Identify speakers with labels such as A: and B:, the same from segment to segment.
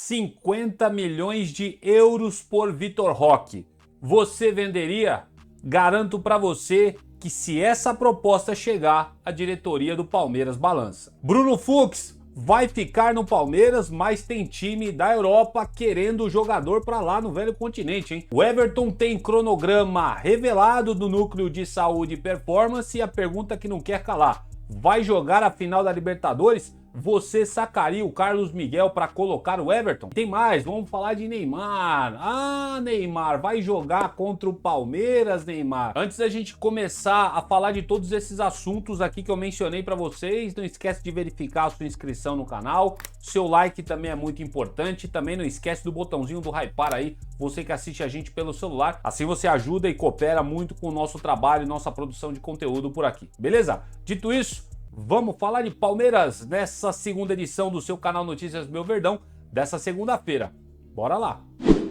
A: 50 milhões de euros por Vitor Roque. Você venderia? Garanto para você que se essa proposta chegar, a diretoria do Palmeiras balança. Bruno Fux vai ficar no Palmeiras, mas tem time da Europa querendo o jogador para lá no velho continente, hein? O Everton tem cronograma revelado do núcleo de saúde e performance e a pergunta que não quer calar: vai jogar a final da Libertadores? Você sacaria o Carlos Miguel para colocar o Everton? Tem mais, vamos falar de Neymar. Ah, Neymar, vai jogar contra o Palmeiras, Neymar? Antes da gente começar a falar de todos esses assuntos aqui que eu mencionei para vocês, não esquece de verificar a sua inscrição no canal. Seu like também é muito importante. Também não esquece do botãozinho do hypar aí, você que assiste a gente pelo celular. Assim você ajuda e coopera muito com o nosso trabalho e nossa produção de conteúdo por aqui. Beleza? Dito isso, vamos falar de Palmeiras nessa segunda edição do seu canal Notícias Meu Verdão, dessa segunda-feira. Bora lá!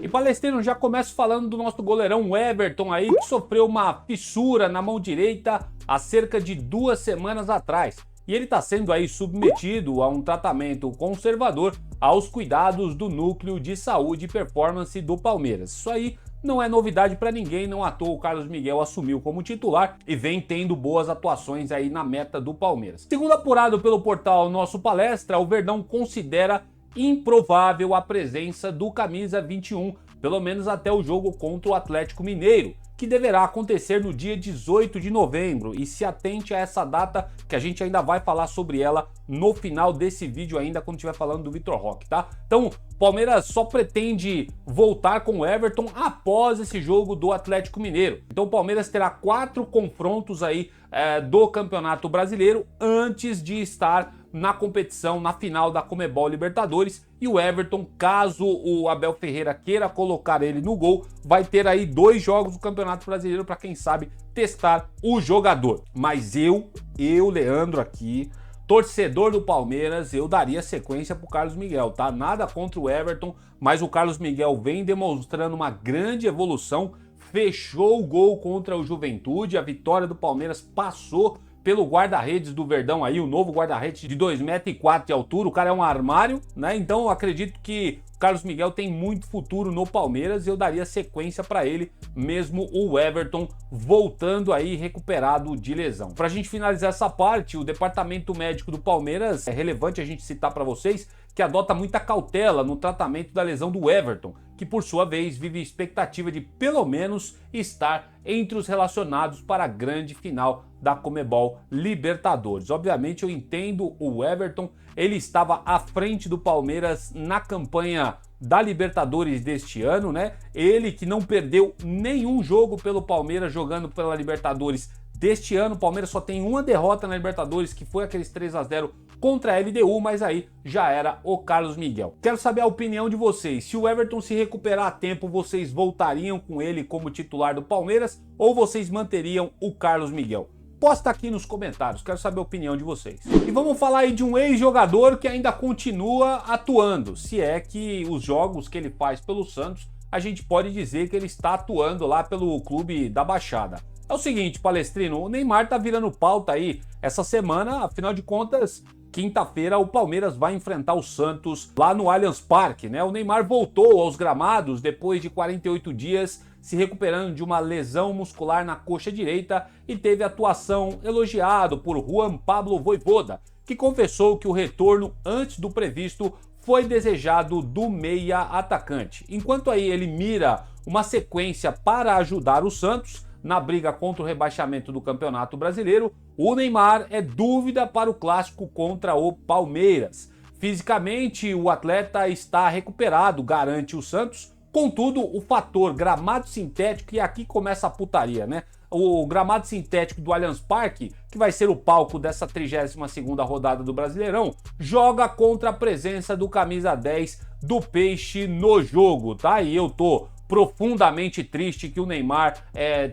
A: E Palestrino, já começo falando do nosso goleirão Everton aí, que sofreu uma fissura na mão direita há cerca de 2 semanas atrás. E ele está sendo aí submetido a um tratamento conservador aos cuidados do núcleo de saúde e performance do Palmeiras. Isso aí não é novidade para ninguém, não à toa o Carlos Miguel assumiu como titular e vem tendo boas atuações aí na meta do Palmeiras. Segundo apurado pelo portal Nosso Palestra, o Verdão considera improvável a presença do camisa 21, pelo menos até o jogo contra o Atlético Mineiro, que deverá acontecer no dia 18 de novembro, e se atente a essa data que a gente ainda vai falar sobre ela no final desse vídeo ainda, quando estiver falando do Vitor Roque, tá? Então, Palmeiras só pretende voltar com o Everton após esse jogo do Atlético Mineiro. Então o Palmeiras terá 4 confrontos aí do Campeonato Brasileiro antes de estar na competição, na final da Comebol Libertadores, e o Everton, caso o Abel Ferreira queira colocar ele no gol, vai ter aí 2 jogos do Campeonato Brasileiro para quem sabe testar o jogador. Mas eu, Leandro aqui, torcedor do Palmeiras, eu daria sequência pro Carlos Miguel, tá? Nada contra o Everton, mas o Carlos Miguel vem demonstrando uma grande evolução, fechou o gol contra o Juventude, a vitória do Palmeiras passou pelo guarda-redes do Verdão aí, o novo guarda-redes de 2,4 metros de altura, o cara é um armário, né? Então eu acredito que o Carlos Miguel tem muito futuro no Palmeiras e eu daria sequência para ele, mesmo o Everton voltando aí recuperado de lesão. Pra gente finalizar essa parte, o departamento médico do Palmeiras, é relevante a gente citar para vocês, que adota muita cautela no tratamento da lesão do Everton, que por sua vez vive expectativa de pelo menos estar entre os relacionados para a grande final da Comebol Libertadores. Obviamente eu entendo o Everton, ele estava à frente do Palmeiras na campanha da Libertadores deste ano, né? Ele que não perdeu nenhum jogo pelo Palmeiras jogando pela Libertadores deste ano. O Palmeiras só tem uma derrota na Libertadores, que foi aqueles 3-0 contra a LDU, mas aí já era o Carlos Miguel. Quero saber a opinião de vocês. Se o Everton se recuperar a tempo, vocês voltariam com ele como titular do Palmeiras ou vocês manteriam o Carlos Miguel? Posta aqui nos comentários, quero saber a opinião de vocês. E vamos falar aí de um ex-jogador que ainda continua atuando, se é que os jogos que ele faz pelo Santos, a gente pode dizer que ele está atuando lá pelo clube da Baixada. É o seguinte, Palestrino, o Neymar tá virando pauta aí essa semana, afinal de contas, quinta-feira o Palmeiras vai enfrentar o Santos lá no Allianz Parque, né? O Neymar voltou aos gramados depois de 48 dias, se recuperando de uma lesão muscular na coxa direita, e teve atuação elogiado por Juan Pablo Vojvoda, que confessou que o retorno antes do previsto foi desejado do meia atacante. Enquanto aí ele mira uma sequência para ajudar o Santos na briga contra o rebaixamento do Campeonato Brasileiro, o Neymar é dúvida para o clássico contra o Palmeiras. Fisicamente, o atleta está recuperado, garante o Santos. Contudo, o fator gramado sintético, e aqui começa a putaria, né? O gramado sintético do Allianz Parque, que vai ser o palco dessa 32ª rodada do Brasileirão, joga contra a presença do camisa 10 do Peixe no jogo, tá? E eu tô profundamente triste que o Neymar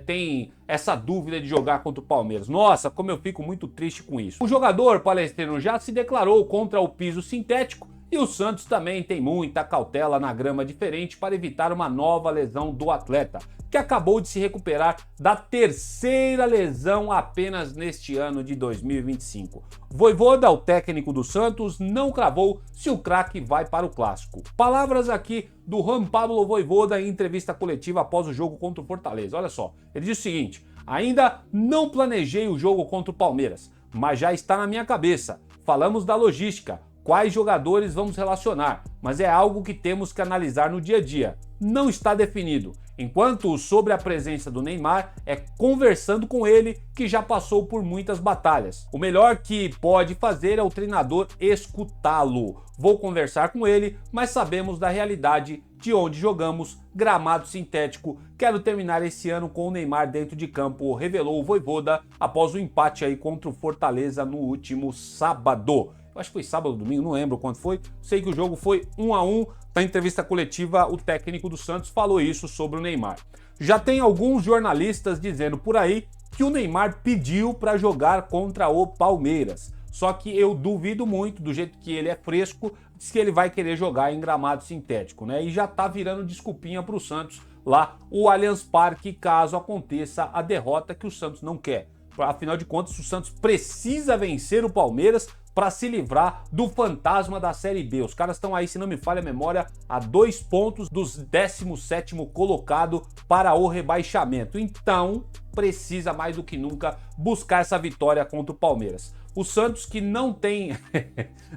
A: tem essa dúvida de jogar contra o Palmeiras. Nossa, como eu fico muito triste com isso. O jogador, Palestrino, já se declarou contra o piso sintético E o Santos também tem muita cautela na grama diferente para evitar uma nova lesão do atleta, que acabou de se recuperar da terceira lesão apenas neste ano de 2025. Vojvoda, o técnico do Santos, não cravou se o craque vai para o clássico. Palavras aqui do Juan Pablo Vojvoda em entrevista coletiva após o jogo contra o Fortaleza. Olha só, ele diz o seguinte: ainda não planejei o jogo contra o Palmeiras, mas já está na minha cabeça. Falamos da logística, quais jogadores vamos relacionar, mas é algo que temos que analisar no dia a dia. Não está definido. Enquanto sobre a presença do Neymar, é conversando com ele, que já passou por muitas batalhas. O melhor que pode fazer é o treinador escutá-lo. Vou conversar com ele, mas sabemos da realidade de onde jogamos, gramado sintético. Quero terminar esse ano com o Neymar dentro de campo, revelou o Vojvoda após o empate aí contra o Fortaleza no último sábado. Eu acho que foi sábado ou domingo, não lembro quando foi. Sei que o jogo foi 1-1. Na entrevista coletiva, o técnico do Santos falou isso sobre o Neymar. Já tem alguns jornalistas dizendo por aí que o Neymar pediu para jogar contra o Palmeiras. Só que eu duvido muito, do jeito que ele é fresco, diz que ele vai querer jogar em gramado sintético, né? E já tá virando desculpinha para o Santos lá, o Allianz Parque, caso aconteça a derrota que o Santos não quer. Afinal de contas, o Santos precisa vencer o Palmeiras para se livrar do fantasma da Série B. Os caras estão aí, se não me falha a memória, a 2 pontos dos 17º colocado para o rebaixamento. Então, precisa mais do que nunca buscar essa vitória contra o Palmeiras. O Santos, que não tem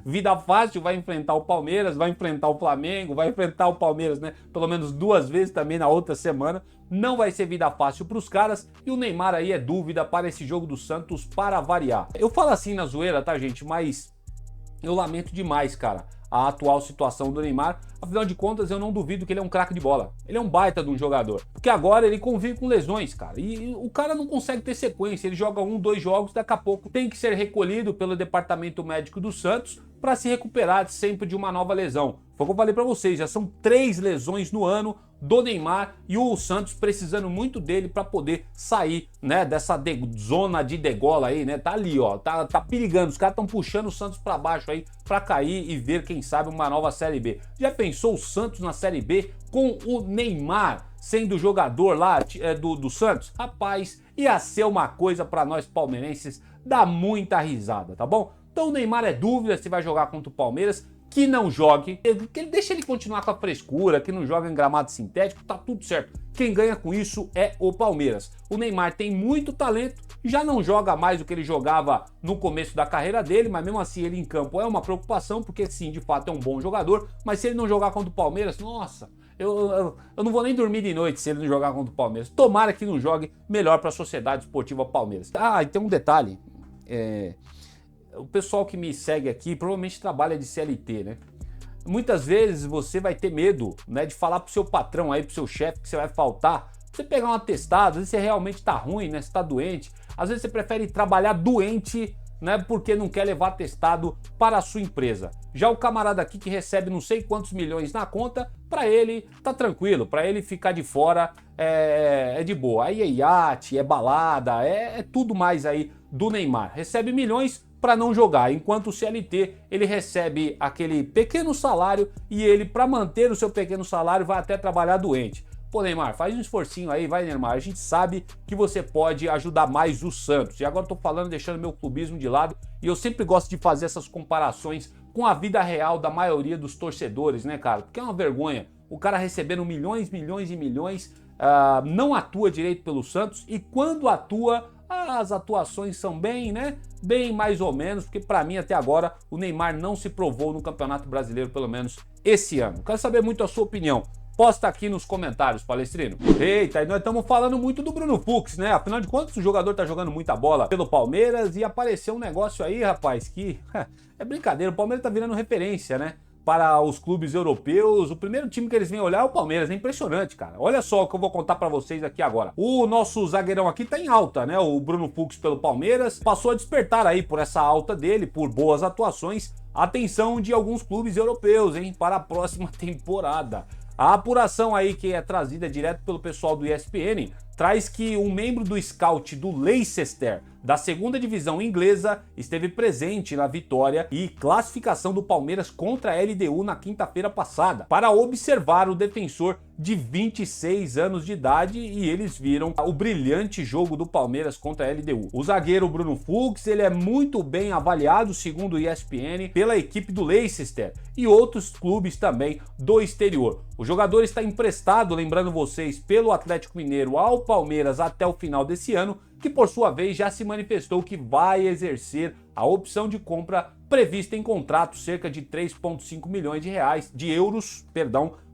A: vida fácil, vai enfrentar o Palmeiras, vai enfrentar o Flamengo, vai enfrentar o Palmeiras, né? Pelo menos 2 vezes também na outra semana. Não vai ser vida fácil para os caras, e o Neymar aí é dúvida para esse jogo do Santos para variar. Eu falo assim na zoeira, tá, gente? Mas eu lamento demais, cara, a atual situação do Neymar. Afinal de contas, eu não duvido que ele é um craque de bola. Ele é um baita de um jogador. Porque agora ele convive com lesões, cara. E o cara não consegue ter sequência. Ele joga 1, 2 jogos, daqui a pouco tem que ser recolhido pelo departamento médico do Santos para se recuperar sempre de uma nova lesão. Foi o que eu falei para vocês, já são 3 lesões no ano do Neymar e o Santos precisando muito dele para poder sair, né, dessa zona de degola aí, né? Tá ali, ó, tá perigando. Os caras estão puxando o Santos para baixo aí para cair e ver, quem sabe, uma nova Série B. Já pensou o Santos na Série B com o Neymar sendo jogador lá do Santos? Rapaz, ia ser uma coisa para nós palmeirenses dar muita risada, tá bom? Então o Neymar é dúvida se vai jogar contra o Palmeiras. Que não jogue, deixa ele continuar com a frescura, que não joga em gramado sintético, tá tudo certo. Quem ganha com isso é o Palmeiras. O Neymar tem muito talento, já não joga mais do que ele jogava no começo da carreira dele, mas mesmo assim ele em campo é uma preocupação, porque sim, de fato é um bom jogador, mas se ele não jogar contra o Palmeiras, nossa, eu não vou nem dormir de noite se ele não jogar contra o Palmeiras. Tomara que não jogue, melhor para a Sociedade Esportiva Palmeiras. Ah, e tem um detalhe, o pessoal que me segue aqui provavelmente trabalha de CLT, né? Muitas vezes você vai ter medo, né, de falar pro seu patrão aí, pro seu chefe que você vai faltar. Você pegar um atestado, às vezes você realmente tá ruim, né? Você tá doente. Às vezes você prefere trabalhar doente, né, porque não quer levar atestado para a sua empresa. Já o camarada aqui que recebe não sei quantos milhões na conta, para ele tá tranquilo, para ele ficar de fora é de boa. Aí é iate, é balada, é tudo mais aí do Neymar. Recebe milhões para não jogar, enquanto o CLT ele recebe aquele pequeno salário e ele, para manter o seu pequeno salário, vai até trabalhar doente. Pô, Neymar, faz um esforcinho aí, vai, Neymar, a gente sabe que você pode ajudar mais o Santos. E agora eu tô falando, deixando meu clubismo de lado, e eu sempre gosto de fazer essas comparações com a vida real da maioria dos torcedores, né, cara? Porque é uma vergonha o cara recebendo milhões, milhões e milhões, não atua direito pelo Santos, e quando atua, as atuações são bem, né? Bem mais ou menos, porque para mim até agora o Neymar não se provou no Campeonato Brasileiro, pelo menos esse ano. Quero saber muito a sua opinião. Posta aqui nos comentários, Palestrino. Eita, e nós estamos falando muito do Bruno Fux, né? Afinal de contas, o jogador tá jogando muita bola pelo Palmeiras e apareceu um negócio aí, rapaz, que é brincadeira. O Palmeiras tá virando referência, né, para os clubes europeus. O primeiro time que eles vêm olhar é o Palmeiras. É impressionante, cara. Olha só o que eu vou contar para vocês aqui agora. O nosso zagueirão aqui tá em alta, né? O Bruno Fux pelo Palmeiras passou a despertar aí por essa alta dele, por boas atuações, a atenção de alguns clubes europeus, hein, para a próxima temporada. A apuração aí que é trazida direto pelo pessoal do ESPN traz que um membro do scout do Leicester, da segunda divisão inglesa, esteve presente na vitória e classificação do Palmeiras contra a LDU na quinta-feira passada, para observar o defensor de 26 anos de idade, e eles viram o brilhante jogo do Palmeiras contra a LDU. O zagueiro Bruno Fux, ele é muito bem avaliado, segundo o ESPN, pela equipe do Leicester e outros clubes também do exterior. O jogador está emprestado, lembrando vocês, pelo Atlético Mineiro ao Palmeiras até o final desse ano, que por sua vez já se manifestou que vai exercer a opção de compra prevista em contrato, cerca de 3,5 milhões de euros,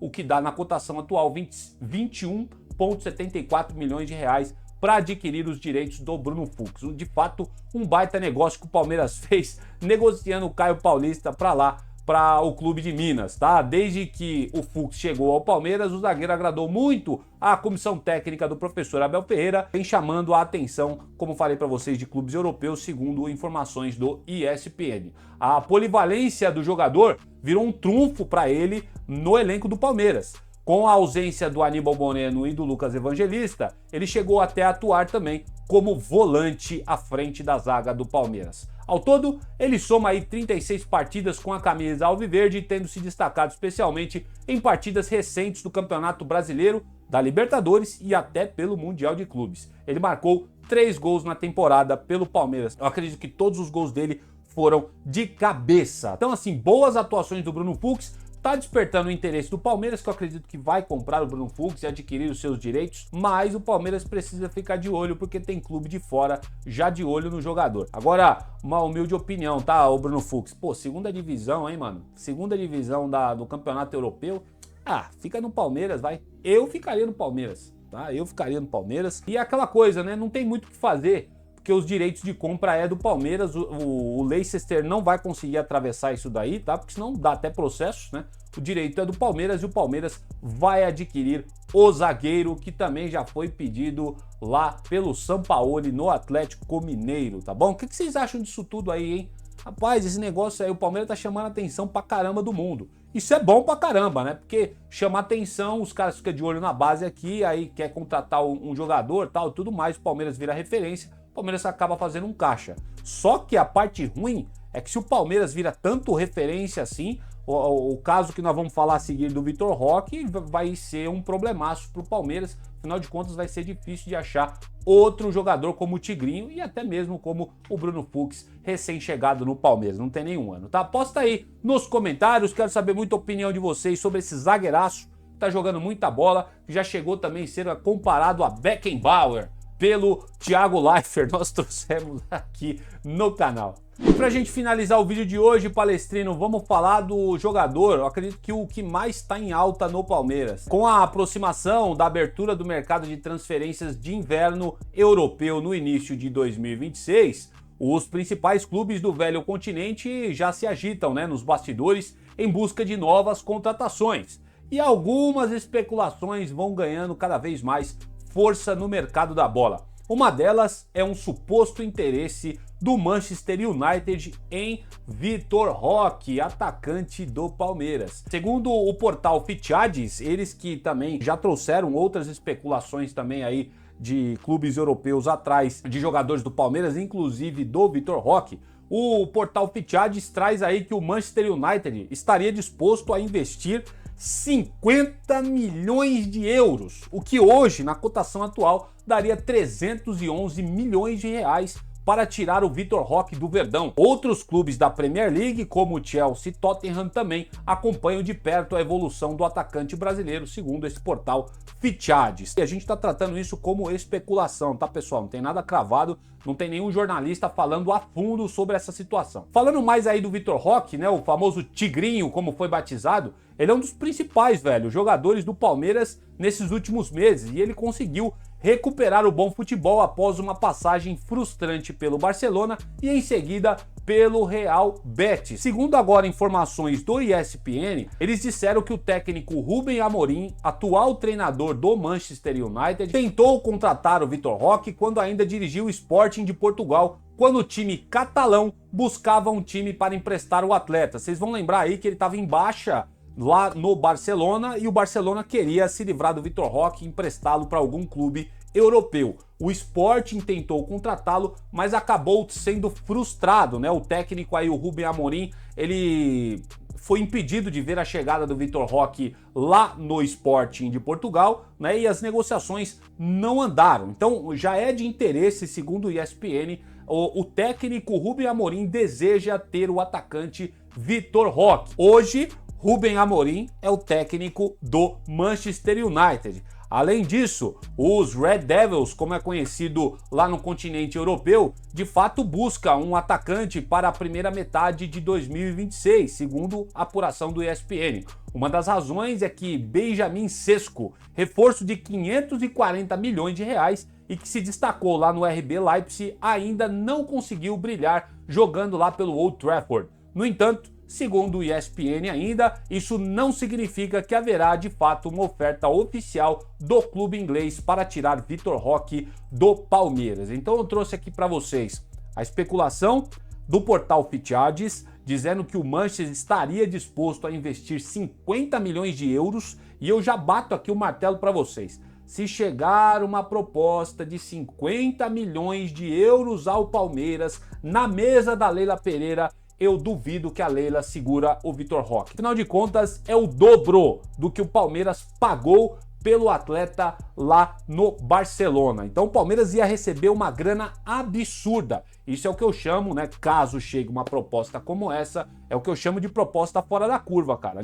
A: o que dá na cotação atual 21,74 milhões de reais para adquirir os direitos do Bruno Fux. De fato, um baita negócio que o Palmeiras fez negociando o Caio Paulista para lá, para o clube de Minas, tá? Desde que o Fux chegou ao Palmeiras, o zagueiro agradou muito a comissão técnica do professor Abel Ferreira, vem chamando a atenção, como falei para vocês, de clubes europeus, segundo informações do ESPN. A polivalência do jogador virou um trunfo para ele no elenco do Palmeiras. Com a ausência do Aníbal Moreno e do Lucas Evangelista, ele chegou até a atuar também como volante à frente da zaga do Palmeiras. Ao todo, ele soma aí 36 partidas com a camisa alviverde, tendo se destacado especialmente em partidas recentes do Campeonato Brasileiro, da Libertadores e até pelo Mundial de Clubes. Ele marcou 3 gols na temporada pelo Palmeiras. Eu acredito que todos os gols dele foram de cabeça. Então, assim, boas atuações do Bruno Fux. Tá despertando o interesse do Palmeiras, que eu acredito que vai comprar o Bruno Fux e adquirir os seus direitos, mas o Palmeiras precisa ficar de olho, porque tem clube de fora já de olho no jogador. Agora, uma humilde opinião, tá, o Bruno Fux? Pô, segunda divisão, hein, mano? Segunda divisão do Campeonato Europeu. Ah, fica no Palmeiras, vai. Eu ficaria no Palmeiras, tá? Eu ficaria no Palmeiras. E é aquela coisa, né? Não tem muito o que fazer, porque os direitos de compra é do Palmeiras, o Leicester não vai conseguir atravessar isso daí, tá? Porque senão dá até processo, né? O direito é do Palmeiras e o Palmeiras vai adquirir o zagueiro, que também já foi pedido lá pelo Sampaoli no Atlético Mineiro, tá bom? O que vocês acham disso tudo aí, hein? Rapaz, esse negócio aí, o Palmeiras tá chamando a atenção pra caramba do mundo. Isso é bom pra caramba, né? Porque chama atenção, os caras ficam de olho na base aqui, aí quer contratar um jogador, tal, tudo mais, o Palmeiras vira referência, o Palmeiras acaba fazendo um caixa. Só que a parte ruim é que se o Palmeiras vira tanto referência assim, o caso que nós vamos falar a seguir do Vitor Roque vai ser um problemaço para o Palmeiras. Afinal de contas, vai ser difícil de achar outro jogador como o Tigrinho e até mesmo como o Bruno Fux, recém-chegado no Palmeiras. Não tem nenhum ano, tá? Posta aí nos comentários, quero saber muita opinião de vocês sobre esse zagueiraço que tá jogando muita bola, que já chegou também a ser comparado a Beckenbauer pelo Thiago Leifert, nós trouxemos aqui no canal. E pra gente finalizar o vídeo de hoje, Palestrino, vamos falar do jogador, eu acredito que o que mais está em alta no Palmeiras. Com a aproximação da abertura do mercado de transferências de inverno europeu no início de 2026, os principais clubes do velho continente já se agitam, né, nos bastidores em busca de novas contratações. E algumas especulações vão ganhando cada vez mais força no mercado da bola. Uma delas é um suposto interesse do Manchester United em Vitor Roque, atacante do Palmeiras. Segundo o portal Fichajes, eles que também já trouxeram outras especulações também aí de clubes europeus atrás de jogadores do Palmeiras, inclusive do Vitor Roque, o portal Fichajes traz aí que o Manchester United estaria disposto a investir 50 milhões de euros, o que hoje, na cotação atual, daria 311 milhões de reais para tirar o Vitor Roque do Verdão. Outros clubes da Premier League, como o Chelsea e Tottenham, também acompanham de perto a evolução do atacante brasileiro, segundo esse portal Fichajes. E a gente está tratando isso como especulação, tá, pessoal? Não tem nada cravado, não tem nenhum jornalista falando a fundo sobre essa situação. Falando mais aí do Vitor Roque, né, o famoso Tigrinho, como foi batizado, ele é um dos principais, velho, jogadores do Palmeiras nesses últimos meses, e ele conseguiu recuperar o bom futebol após uma passagem frustrante pelo Barcelona e em seguida pelo Real Betis. Segundo agora informações do ESPN, eles disseram que o técnico Rubem Amorim, atual treinador do Manchester United, tentou contratar o Vitor Roque quando ainda dirigiu o Sporting de Portugal, quando o time catalão buscava um time para emprestar o atleta. Vocês vão lembrar aí que ele estava em baixa lá no Barcelona e o Barcelona queria se livrar do Vitor Roque e emprestá-lo para algum clube europeu. O Sporting tentou contratá-lo, mas acabou sendo frustrado, né? O técnico aí, o Rubem Amorim, ele foi impedido de ver a chegada do Vitor Roque lá no Sporting de Portugal, né? E as negociações não andaram. Então já é de interesse, segundo o ESPN, o técnico Rubem Amorim deseja ter o atacante Vitor Roque. Hoje, Rubem Amorim é o técnico do Manchester United. Além disso, os Red Devils, como é conhecido lá no continente europeu, de fato busca um atacante para a primeira metade de 2026, segundo a apuração do ESPN. Uma das razões é que Benjamin Sesko, reforço de 540 milhões de reais e que se destacou lá no RB Leipzig, ainda não conseguiu brilhar jogando lá pelo Old Trafford. No entanto, segundo o ESPN ainda, isso não significa que haverá de fato uma oferta oficial do clube inglês para tirar Vitor Roque do Palmeiras. Então eu trouxe aqui para vocês a especulação do portal Fichajes, dizendo que o Manchester estaria disposto a investir 50 milhões de euros, e eu já bato aqui o martelo para vocês. Se chegar uma proposta de 50 milhões de euros ao Palmeiras na mesa da Leila Pereira, eu duvido que a Leila segura o Vitor Roque. Afinal de contas, é o dobro do que o Palmeiras pagou pelo atleta lá no Barcelona. Então o Palmeiras ia receber uma grana absurda. Isso é o que eu chamo, né, caso chegue uma proposta como essa, é o que eu chamo de proposta fora da curva, cara.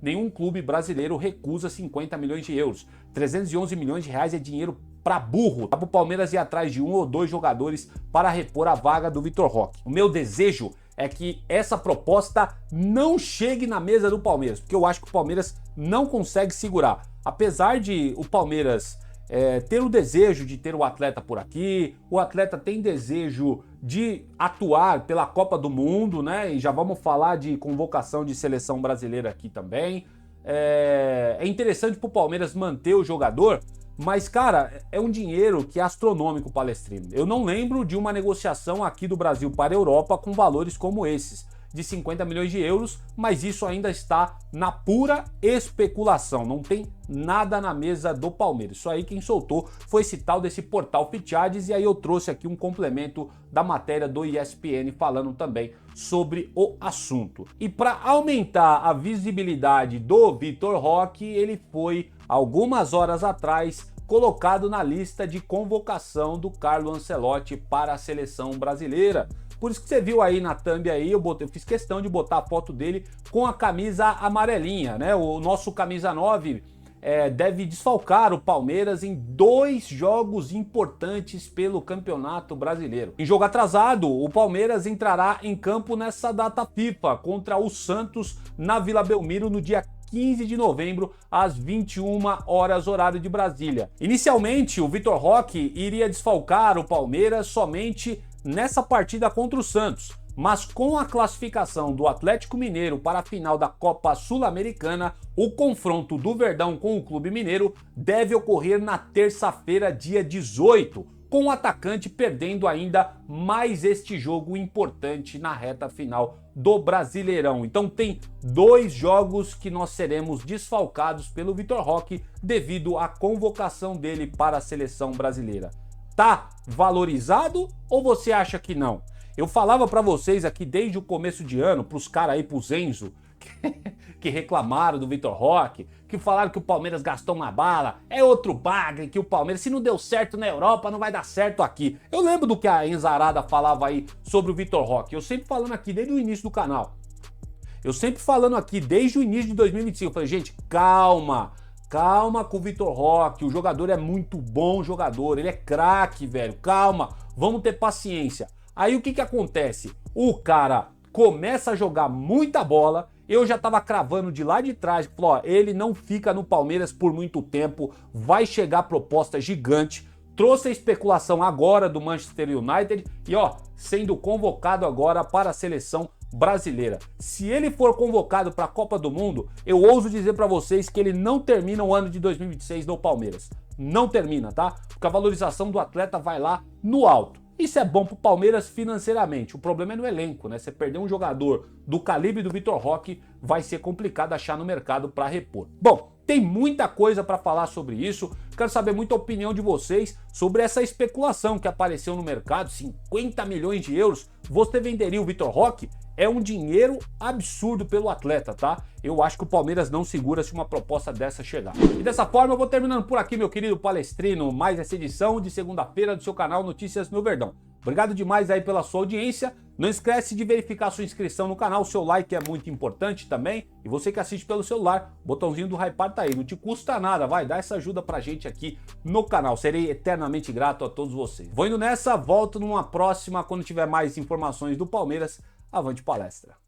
A: Nenhum clube brasileiro recusa 50 milhões de euros. 311 milhões de reais é dinheiro para burro. Dá pro Palmeiras ir atrás de um ou dois jogadores para repor a vaga do Vitor Roque. O meu desejo é que essa proposta não chegue na mesa do Palmeiras, porque eu acho que o Palmeiras não consegue segurar. Apesar de o Palmeiras ter o desejo de ter o atleta por aqui, o atleta tem desejo de atuar pela Copa do Mundo, né? E já vamos falar de convocação de seleção brasileira aqui também. É interessante para o Palmeiras manter o jogador, mas, cara, é um dinheiro que é astronômico, Palestrino. Eu não lembro de uma negociação aqui do Brasil para a Europa com valores como esses, de 50 milhões de euros, mas isso ainda está na pura especulação. Não tem nada na mesa do Palmeiras. Isso aí quem soltou foi esse tal desse portal Fichajes, e aí eu trouxe aqui um complemento da matéria do ESPN falando também sobre o assunto. E para aumentar a visibilidade do Vitor Roque, ele foi, algumas horas atrás, colocado na lista de convocação do Carlo Ancelotti para a seleção brasileira. Por isso que você viu aí na thumb aí, eu fiz questão de botar a foto dele com a camisa amarelinha, né? O nosso camisa 9 deve desfalcar o Palmeiras em 2 jogos importantes pelo Campeonato Brasileiro. Em jogo atrasado, o Palmeiras entrará em campo nessa data FIFA contra o Santos na Vila Belmiro no dia 15 de novembro, às 21 horas, horário de Brasília. Inicialmente, o Vitor Roque iria desfalcar o Palmeiras somente nessa partida contra o Santos, mas com a classificação do Atlético Mineiro para a final da Copa Sul-Americana, o confronto do Verdão com o Clube Mineiro deve ocorrer na terça-feira, dia 18, com o atacante perdendo ainda mais este jogo importante na reta final do Brasileirão. Então tem 2 jogos que nós seremos desfalcados pelo Vitor Roque devido à convocação dele para a seleção brasileira. Tá valorizado ou você acha que não? Eu falava para vocês aqui desde o começo de ano, pros caras aí, pro Zenzo, que reclamaram do Vitor Roque, que falaram que o Palmeiras gastou uma bala, é outro bagre, que o Palmeiras, se não deu certo na Europa, não vai dar certo aqui. Eu lembro do que a Enzarada falava aí sobre o Vitor Roque, eu sempre falando aqui desde o início do canal. Eu sempre falando aqui desde o início de 2025, eu falei, gente, calma com o Vitor Roque, o jogador é muito bom jogador, ele é craque, velho, calma, vamos ter paciência. Aí o que acontece? O cara começa a jogar muita bola, eu já tava cravando de lá de trás, falou, ó, ele não fica no Palmeiras por muito tempo, vai chegar proposta gigante, trouxe a especulação agora do Manchester United e ó, sendo convocado agora para a seleção brasileira. Se ele for convocado para a Copa do Mundo, eu ouso dizer para vocês que ele não termina o ano de 2026 no Palmeiras. Não termina, tá? Porque a valorização do atleta vai lá no alto. Isso é bom pro Palmeiras financeiramente. O problema é no elenco, né? Você perder um jogador do calibre do Vitor Roque, vai ser complicado achar no mercado para repor. Bom, tem muita coisa para falar sobre isso. Quero saber muita opinião de vocês sobre essa especulação que apareceu no mercado, 50 milhões de euros. Você venderia o Vitor Roque? É um dinheiro absurdo pelo atleta, tá? Eu acho que o Palmeiras não segura se uma proposta dessa chegar. E dessa forma eu vou terminando por aqui, meu querido palestrino, mais essa edição de segunda-feira do seu canal Notícias no Verdão. Obrigado demais aí pela sua audiência. Não esquece de verificar sua inscrição no canal, seu like é muito importante também. E você que assiste pelo celular, o botãozinho do hypar tá aí, não te custa nada, vai dar essa ajuda pra gente aqui no canal. Serei eternamente grato a todos vocês. Vou indo nessa, volto numa próxima quando tiver mais informações do Palmeiras. Avante palestra!